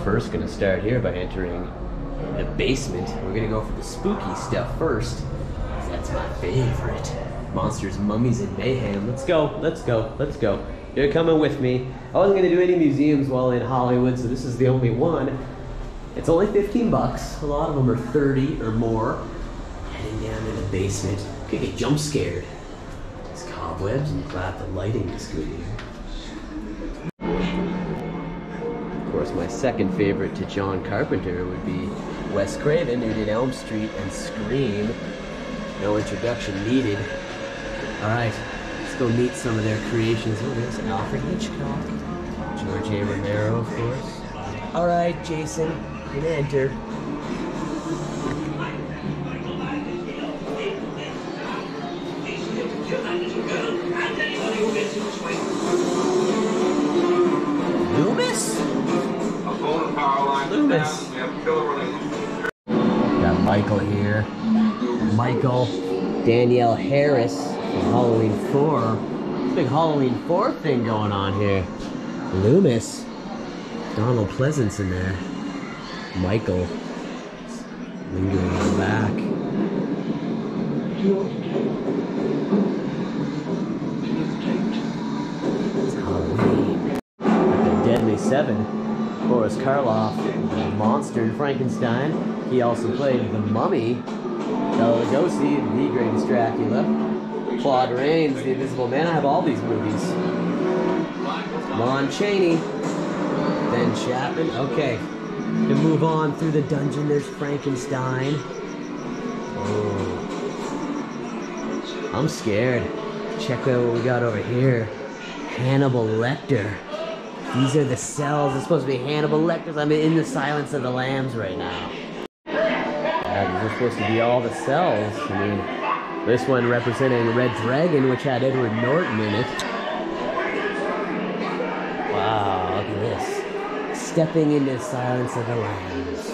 first gonna start here by entering the basement. We're gonna go for the spooky stuff first. That's my favorite. Monsters, mummies, and mayhem. Let's go, let's go, let's go. You're coming with me. I wasn't gonna do any museums while in Hollywood, so this is the only one. It's only 15 bucks. A lot of them are 30 or more. Heading down to the basement. Could get jump scared. There's cobwebs and glad the lighting is good here. Of course, my second favorite to John Carpenter would be Wes Craven, who did Elm Street and Scream. No introduction needed. All right, let's go meet some of their creations. Oh, there's Alfred Hitchcock. George A. Romero, of course. All right, Jason, you can enter. Loomis? Loomis. Got Michael here. Michael. Danielle Harris from Halloween 4. Big Halloween 4 thing going on here. Loomis. Donald Pleasance in there. Michael. Lingering in the back. It's Halloween. At the Deadly Seven, Boris Karloff, the monster in Frankenstein. He also played the Mummy. Bela Lugosi, the greatest Dracula. Claude Rains, the Invisible Man. I have all these movies. Lon Chaney. Ben Chapman. Okay. To move on through the dungeon, there's Frankenstein. Oh. I'm scared. Check out what we got over here. Hannibal Lecter. These are the cells. It's supposed to be Hannibal Lecter's. I'm in the Silence of the Lambs right now. Yeah, these are supposed to be all the cells. I mean, this one representing Red Dragon, which had Edward Norton in it. Wow, look at this. Stepping into Silence of the Lambs.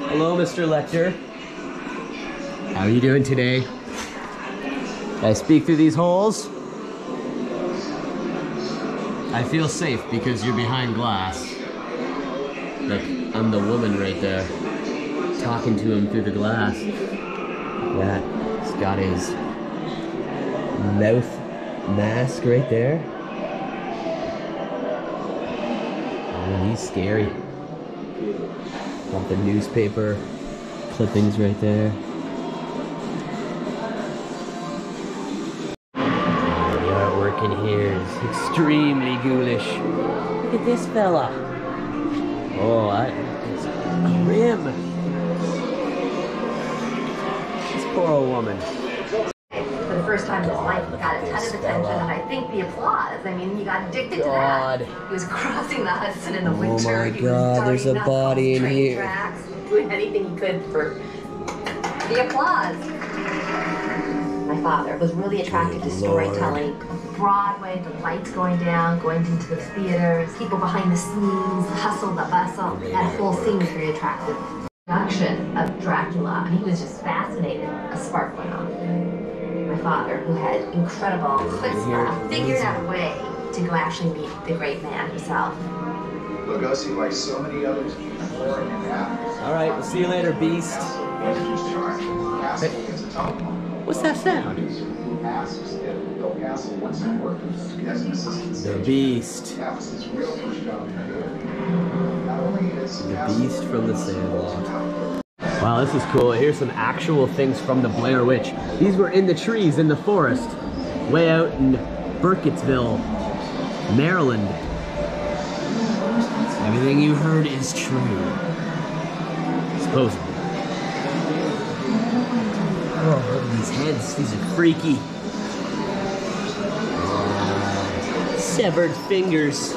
Hello, Mr. Lecter. How are you doing today? Can I speak through these holes? I feel safe because you're behind glass. Look, I'm the woman right there, talking to him through the glass. Yeah, he's got his mouth mask right there. Oh, he's scary. Got the newspaper clippings right there. The artwork in here is extremely ghoulish. Look at this fella. Oh, it's grim. This poor old woman. For the first time in his life, he got a ton of attention, and I think the applause. I mean, he got addicted to that. He was crossing the Hudson in the winter. Oh my God, there's a body in here. Tracks, doing anything he could for the applause. My father was really attracted to storytelling. Broadway, the lights going down, going into the theaters, people behind the scenes, the hustle, the bustle. That whole scene was very attractive. Production of Dracula, and he was just fascinated. A spark went off. My father, who had incredible chutzpah, figured out a way to go actually meet the great man himself. Lugosi, like so many others, all right, we'll see you later, Beast. What's that sound? The Beast. The Beast from the Sandlot. Wow, this is cool. Here's some actual things from the Blair Witch. These were in the trees in the forest, way out in Burkittsville, Maryland. Everything you heard is true. Supposedly. Oh, look at these heads. These are freaky. Severed fingers.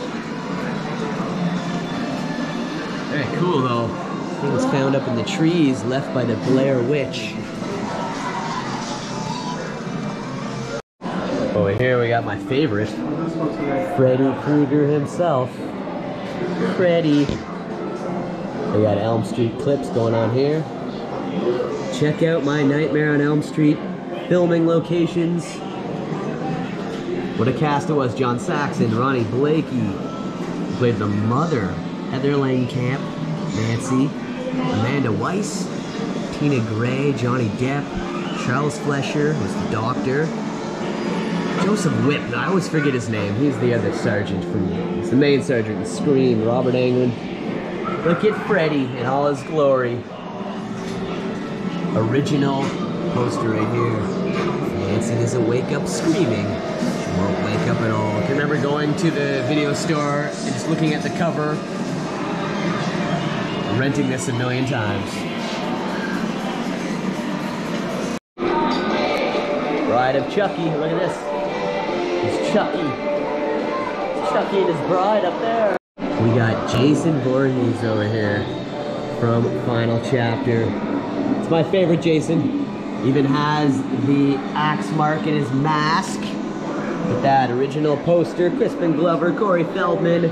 Very cool though. Things found up in the trees left by the Blair Witch. Over here we got my favorite, Freddy Krueger himself. Freddy. We got Elm Street clips going on here. Check out my Nightmare on Elm Street filming locations. What a cast it was. John Saxon, Ronnie Blakey, who played the mother, Heather Langenkamp, Nancy, Amanda Weiss, Tina Gray, Johnny Depp, Charles Flesher was the doctor, Joseph Whipp, no, I always forget his name, he's the other sergeant he's the main sergeant in Scream, Robert Englund. Look at Freddy in all his glory. Original poster right here. Nancy doesn't wake up screaming. She won't wake up at all. I can remember going to the video store and just looking at the cover, renting this a million times. Bride of Chucky, look at this. It's Chucky. It's Chucky and his bride up there. We got Jason Voorhees over here from Final Chapter. It's my favorite Jason. Even has the axe mark in his mask. With that original poster, Crispin Glover, Corey Feldman.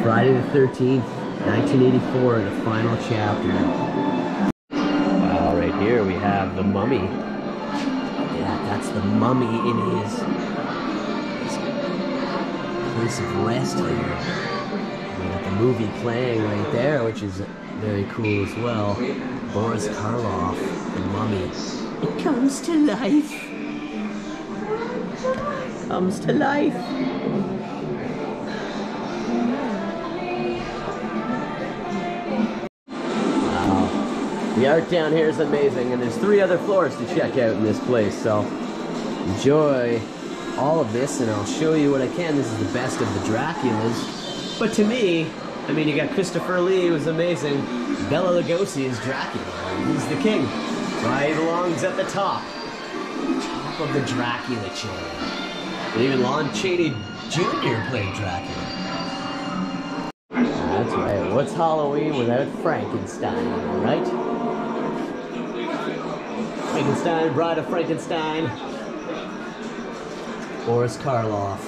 Friday the 13th, 1984, the Final Chapter. Wow, right here we have the Mummy. Yeah, that's the Mummy in his place of rest here. We got the movie playing right there, which is very cool as well. Boris Karloff, the Mummy. It comes to life. Comes to life. Wow. The art down here is amazing, and there's 3 other floors to check out in this place, so enjoy all of this, and I'll show you what I can. This is the best of the Draculas. But to me, I mean, you got Christopher Lee, who's amazing. Bela Lugosi is Dracula. He's the king. So he belongs at the top. Top of the Dracula chain. And even Lon Chaney Jr. played Dracula. That's right. What's Halloween without Frankenstein, right? Frankenstein, Bride of Frankenstein. Boris Karloff.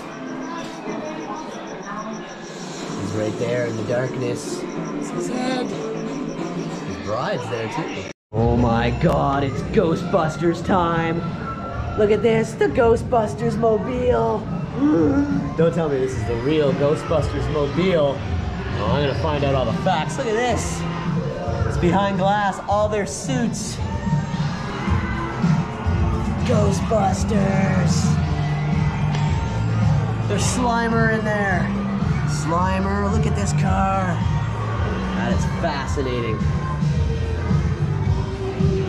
He's right there in the darkness. It's his head. His bride's there too. Oh my god, it's Ghostbusters time. Look at this, the Ghostbusters mobile. Don't tell me this is the real Ghostbusters mobile. Oh, I'm gonna find out all the facts. Look at this. It's behind glass, all their suits. Ghostbusters. There's Slimer in there. Slimer, look at this car. That is fascinating.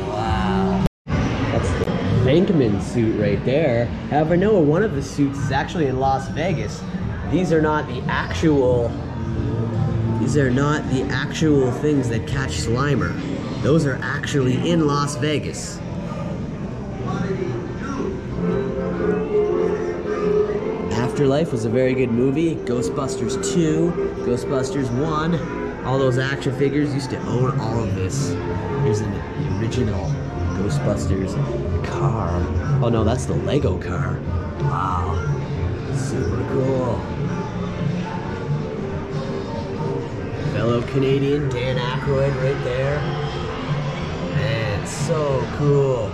Wow. That's the Venkman suit right there. However, no, one of the suits is actually in Las Vegas. These are not the actual things that catch Slimer. Those are actually in Las Vegas. Afterlife was a very good movie. Ghostbusters 2, Ghostbusters 1, all those action figures. Used to own all of this. Here's the original Ghostbusters car. Oh no, that's the Lego car. Wow, super cool. Fellow Canadian Dan Aykroyd right there. Man, so cool.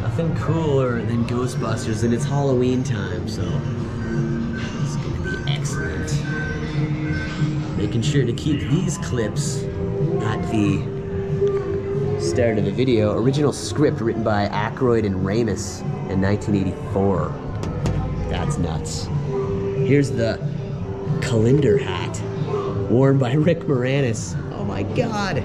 Nothing cooler than Ghostbusters, and it's Halloween time, so it's gonna be excellent. Making sure to keep these clips at the start of the video. Original script written by Aykroyd and Ramis in 1984. That's nuts. Here's the Calendar hat worn by Rick Moranis. Oh my god.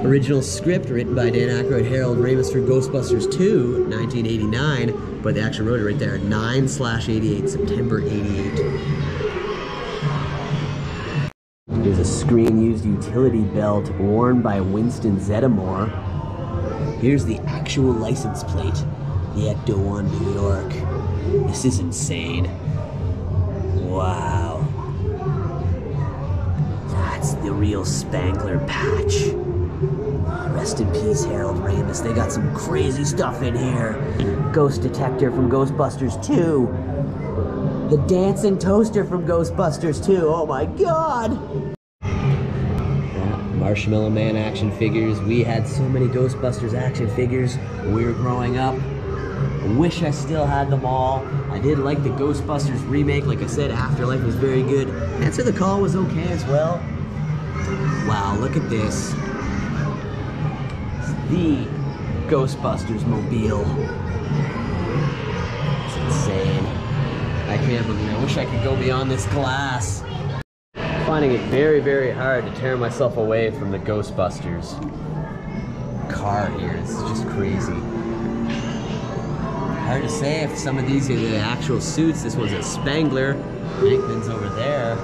Original script written by Dan Aykroyd, Harold Ramis for Ghostbusters 2, 1989, but they actually wrote it right there, 9/88, September 88. There's a screen-used utility belt worn by Winston Zeddemore. Here's the actual license plate, the Ecto 1 New York. This is insane. Wow. That's the real Spangler patch. Rest in peace, Harold Ramis. They got some crazy stuff in here. Ghost detector from Ghostbusters 2. The dancing toaster from Ghostbusters 2. Oh my god! Marshmallow Man action figures. We had so many Ghostbusters action figures when we were growing up. I wish I still had them all. I did like the Ghostbusters remake. Like I said, Afterlife was very good. Answer the Call was okay as well. Wow, look at this. It's the Ghostbusters mobile. It's insane. I can't believe it. I wish I could go beyond this glass. I'm finding it very, very hard to tear myself away from the Ghostbusters car here. This is just crazy. Hard to say if some of these are the actual suits. This one's a Spangler. Venkman's over there.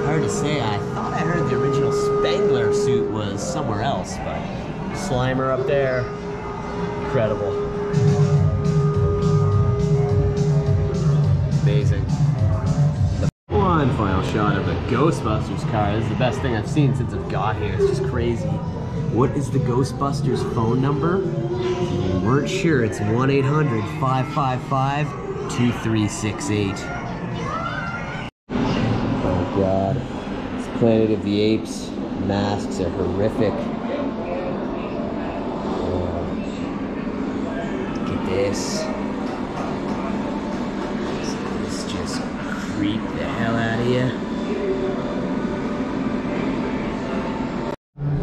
Hard to say. I thought I heard the original Spangler suit was somewhere else, but Slimer up there. Incredible. Amazing. One final shot of the Ghostbusters car. This is the best thing I've seen since I've got here. It's just crazy. What is the Ghostbusters phone number? If you weren't sure, it's 1-800-555-2368. Oh God. It's Planet of the Apes. Masks are horrific. Oh. Look at this. This just creep the hell out of you.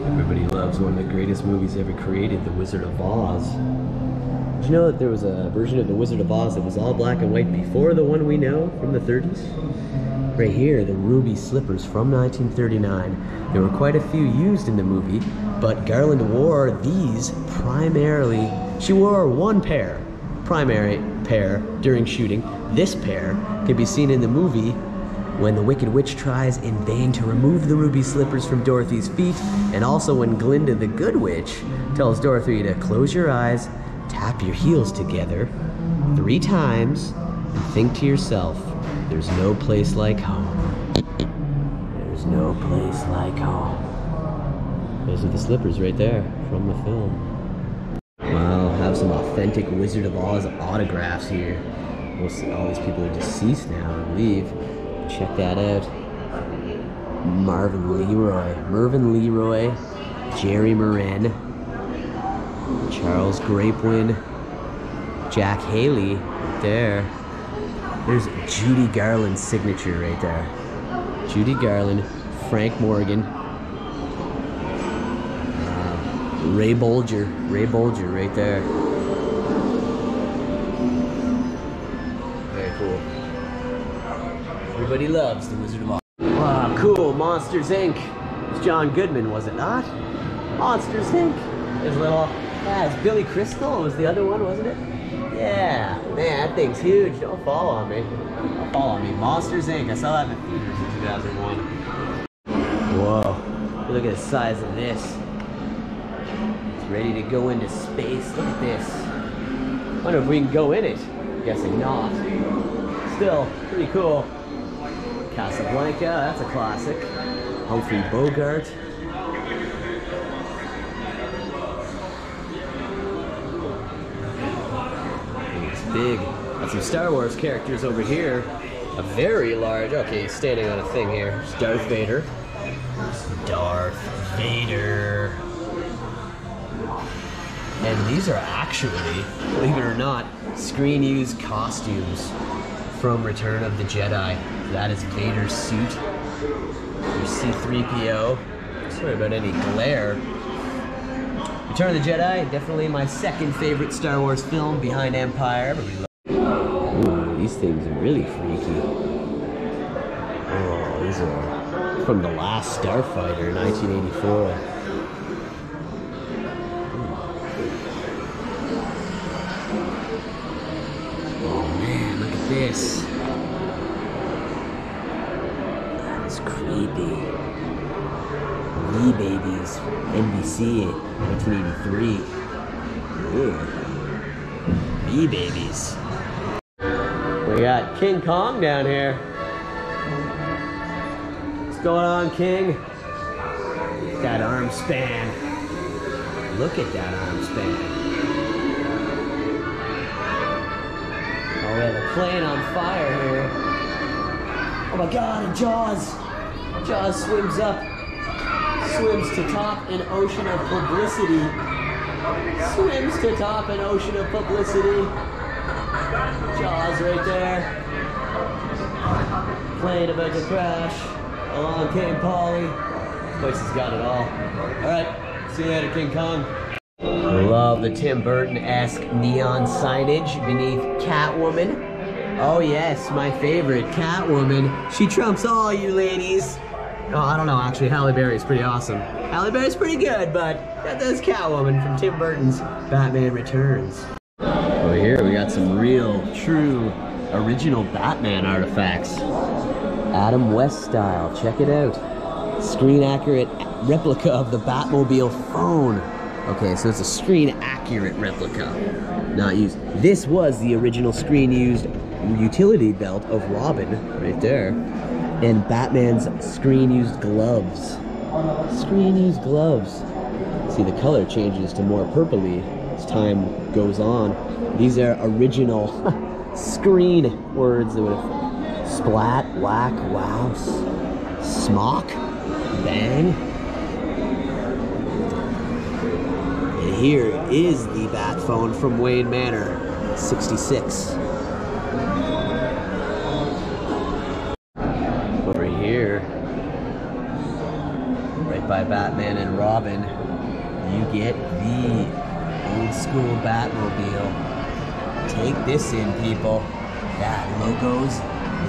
Everybody loves one of the greatest movies ever created, The Wizard of Oz. Did you know that there was a version of The Wizard of Oz that was all black and white before the one we know from the 30s? Right here, the ruby slippers from 1939. There were quite a few used in the movie, but Garland wore these primarily. She wore one pair, primary pair, during shooting. This pair can be seen in the movie when the Wicked Witch tries in vain to remove the ruby slippers from Dorothy's feet, and also when Glinda the Good Witch tells Dorothy to close your eyes, tap your heels together 3 times, and think to yourself, there's no place like home. There's no place like home. Those are the slippers right there from the film. Wow, have some authentic Wizard of Oz autographs here. All these people are deceased now, I believe. Check that out. Mervyn Leroy, Jerry Moran, Charles Grapewin, Jack Haley, right there. There's Judy Garland's signature right there. Judy Garland, Frank Morgan, Ray Bolger right there. Very cool. Everybody loves The Wizard of Oz. Wow, cool. Monsters Inc. It's John Goodman, was it not? Monsters Inc. There's a little, it's Billy Crystal was the other one, wasn't it? Yeah, man, that thing's huge. Don't fall on me. Don't fall on me. Monsters Inc. I saw that in the theaters in 2001. Whoa, look at the size of this. It's ready to go into space. Look at this. I wonder if we can go in it. I'm guessing not. Still, pretty cool. Casablanca, that's a classic. Humphrey Bogart. It's big. Got some Star Wars characters over here. A very large, okay, he's standing on a thing here. It's Darth Vader. Darth Vader. And these are actually, believe it or not, screen used costumes from Return of the Jedi. That is Vader's suit. There's C-3PO. Sorry about any glare. Return of the Jedi, definitely my second favorite Star Wars film behind Empire. Ooh, these things are really freaky. Oh, these are from The Last Starfighter, 1984. Oh man, look at this. That is creepy. Babies, NBC, 1983. Ew. Babies. We got King Kong down here. What's going on, King? That arm span. Look at that arm span. Oh, we have a plane on fire here. Oh my God, and Jaws. Jaws swims up. Swims to top an ocean of publicity. Swims to top an ocean of publicity. Jaws right there. Plane about to crash. Along came Polly. This place has got it all. Alright, see you later, King Kong. Love the Tim Burton-esque neon signage beneath Catwoman. Oh yes, my favorite, Catwoman. She trumps all you ladies. Oh, I don't know, actually, Halle Berry's pretty awesome. Halle Berry's pretty good, but that's Catwoman from Tim Burton's Batman Returns. Over here, we got some real, true, original Batman artifacts. Adam West style, check it out. Screen accurate replica of the Batmobile phone. Okay, so it's a screen accurate replica, not used. This was the original screen used utility belt of Robin, right there. And Batman's screen used gloves. Screen used gloves. See, the color changes to more purpley as time goes on. These are original screen words that would have splat, whack, wow, smock, bang. And here is the Bat phone from Wayne Manor, 66. Over here, right by Batman and Robin, you get the old school Batmobile. Take this in, people. That logos,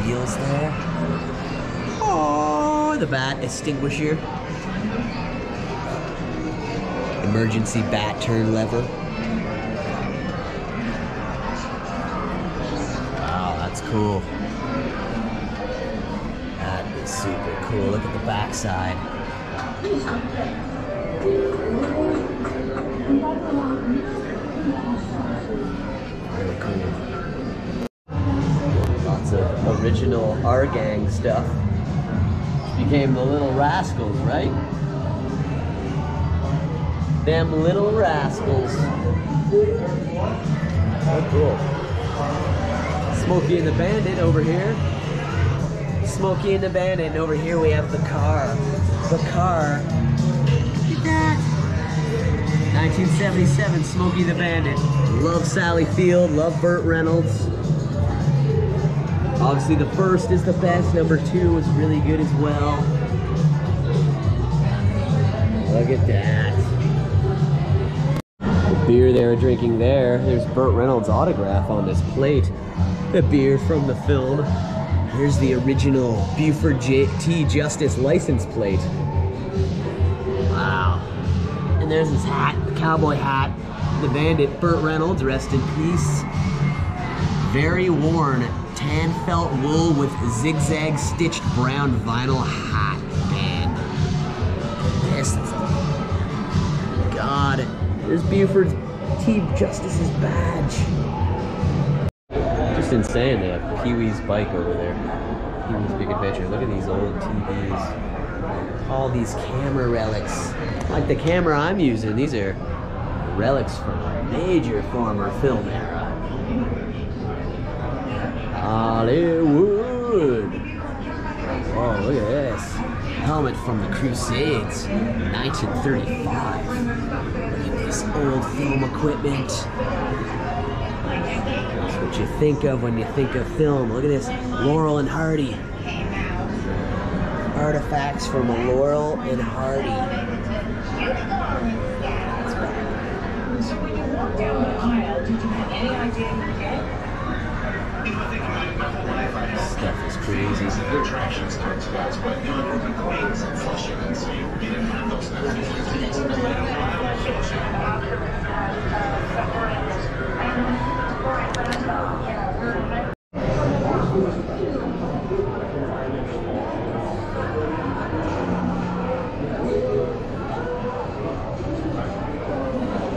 wheels there. Oh, the bat extinguisher. Emergency bat turn lever. Wow, that's cool. That is super cool. Look at the backside. Really cool. Lots of original our gang stuff. Became the Little Rascals, right? Them Little Rascals. Oh, cool. Smokey and the Bandit over here. Smokey and the Bandit, and over here we have the car. The car. Look at that. 1977 Smokey the Bandit. Love Sally Field, love Burt Reynolds. Obviously the first is the best, number 2 was really good as well. Look at that. The beer they were drinking there, there's Burt Reynolds' autograph on this plate. The beer from the film. Here's the original Buford T. Justice license plate. Wow. And there's his hat, the cowboy hat. The Bandit, Burt Reynolds, rest in peace. Very worn, tan felt wool with zigzag stitched brown vinyl hat band. This is, God, there's Buford T. Justice's badge. Just insane, they have Pee-wee's bike over there. Pee-wee's Big Adventure. Look at these old TVs. All these camera relics. Like the camera I'm using, these are relics from a major former film era. Hollywood. Oh, look at this. Helmet from the Crusades, 1935. Look at this old film equipment. That's what you think of when you think of film. Look at this, Laurel and Hardy. Artifacts from Laurel and Hardy. So when you walk down the aisle, did you have any idea who did? Stuff is crazy. The attraction starts guys, but you know, in Queens and Flushing, and so we didn't have those things.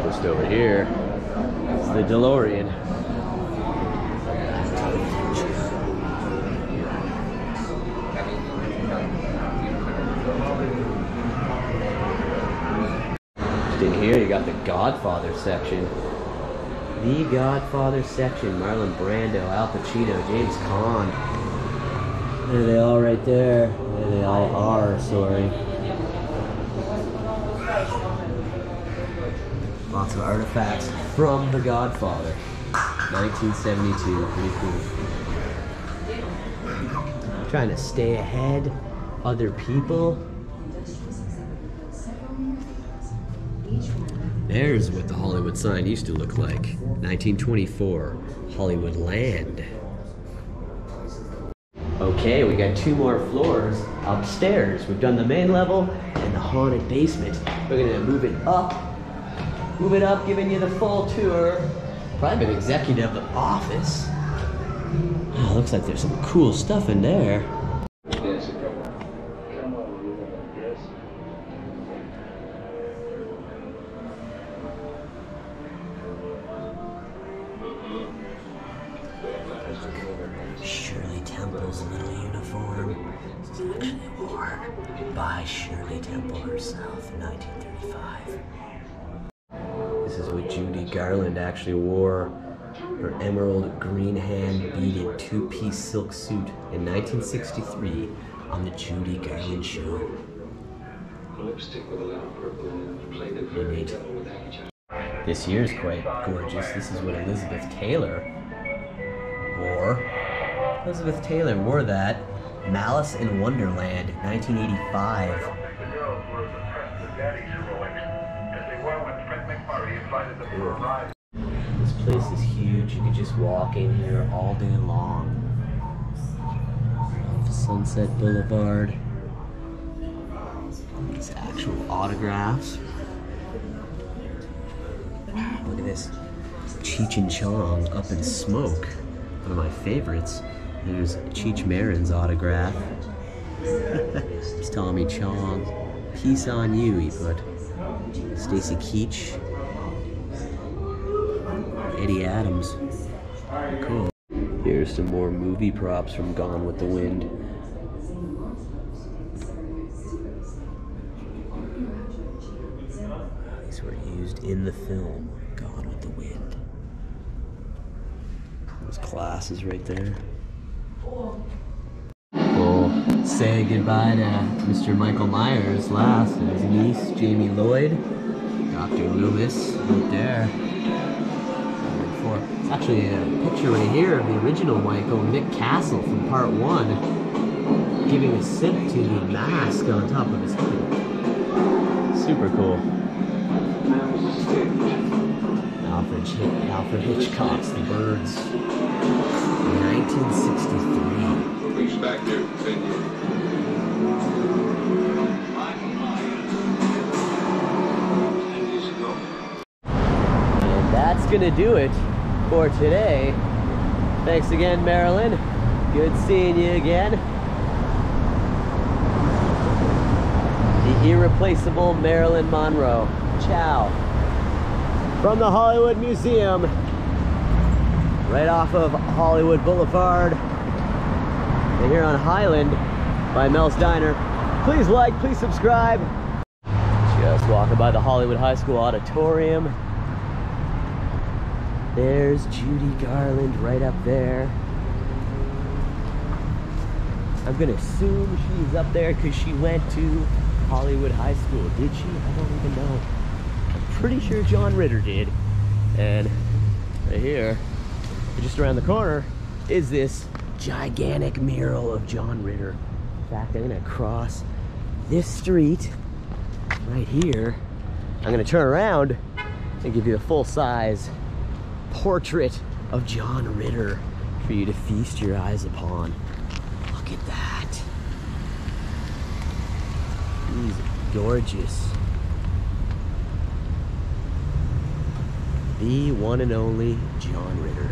Just over here, it's the DeLorean. In here you got the Godfather section. The Godfather section. Marlon Brando, Al Pacino, James Caan. There they all right there. There they all are, sorry. Lots of artifacts from the Godfather. 1972, pretty cool. Trying to stay ahead, other people. There's what the Hollywood sign used to look like. 1924, Hollywood Land. Okay, we got 2 more floors upstairs. We've done the main level and the haunted basement. We're gonna move it up, giving you the full tour. Private executive office. Oh, looks like there's some cool stuff in there. Shirley Temple's little uniform. It's actually worn by Shirley Temple herself in 1935. This is what Judy Garland actually wore. Her emerald green hand beaded 2-piece silk suit in 1963 on the Judy Garland show. This year's quite gorgeous. This is what Elizabeth Taylor wore. Elizabeth Taylor wore that. Malice in Wonderland, 1985. This place is huge. You could just walk in here all day long. Off Sunset Boulevard. These actual autographs. Look at this. Cheech and Chong, Up in Smoke. One of my favorites. There's Cheech Marin's autograph. It's Tommy Chong. Peace on you, he put. Stacy Keach. Eddie Adams. Cool. Here's some more movie props from Gone with the Wind. These were used in the film Gone with the Wind. Those glasses right there. We'll say goodbye to Mr. Michael Myers last and his niece, Jamie Lloyd. Dr. Loomis right there. It's actually a picture right here of the original Michael, Nick Castle from part 1, giving a sip to the mask on top of his head. Super cool. Alfred Hitchcock's The Birds, 1963. Reach back there, continue. And that's gonna do it for today. Thanks again, Marilyn. Good seeing you again. The irreplaceable Marilyn Monroe. Ciao. From the Hollywood Museum, right off of Hollywood Boulevard, and here on Highland by Mel's Diner. Please like, please subscribe. Just walking by the Hollywood High School Auditorium. There's Judy Garland right up there. I'm gonna assume she's up there because she went to Hollywood High School. Did she? I don't even know. I'm pretty sure John Ritter did. And right here, just around the corner, is this gigantic mural of John Ritter. In fact, I'm gonna cross this street right here. I'm gonna turn around and give you a full-size portrait of John Ritter for you to feast your eyes upon. Look at that. He's gorgeous. The one and only John Ritter.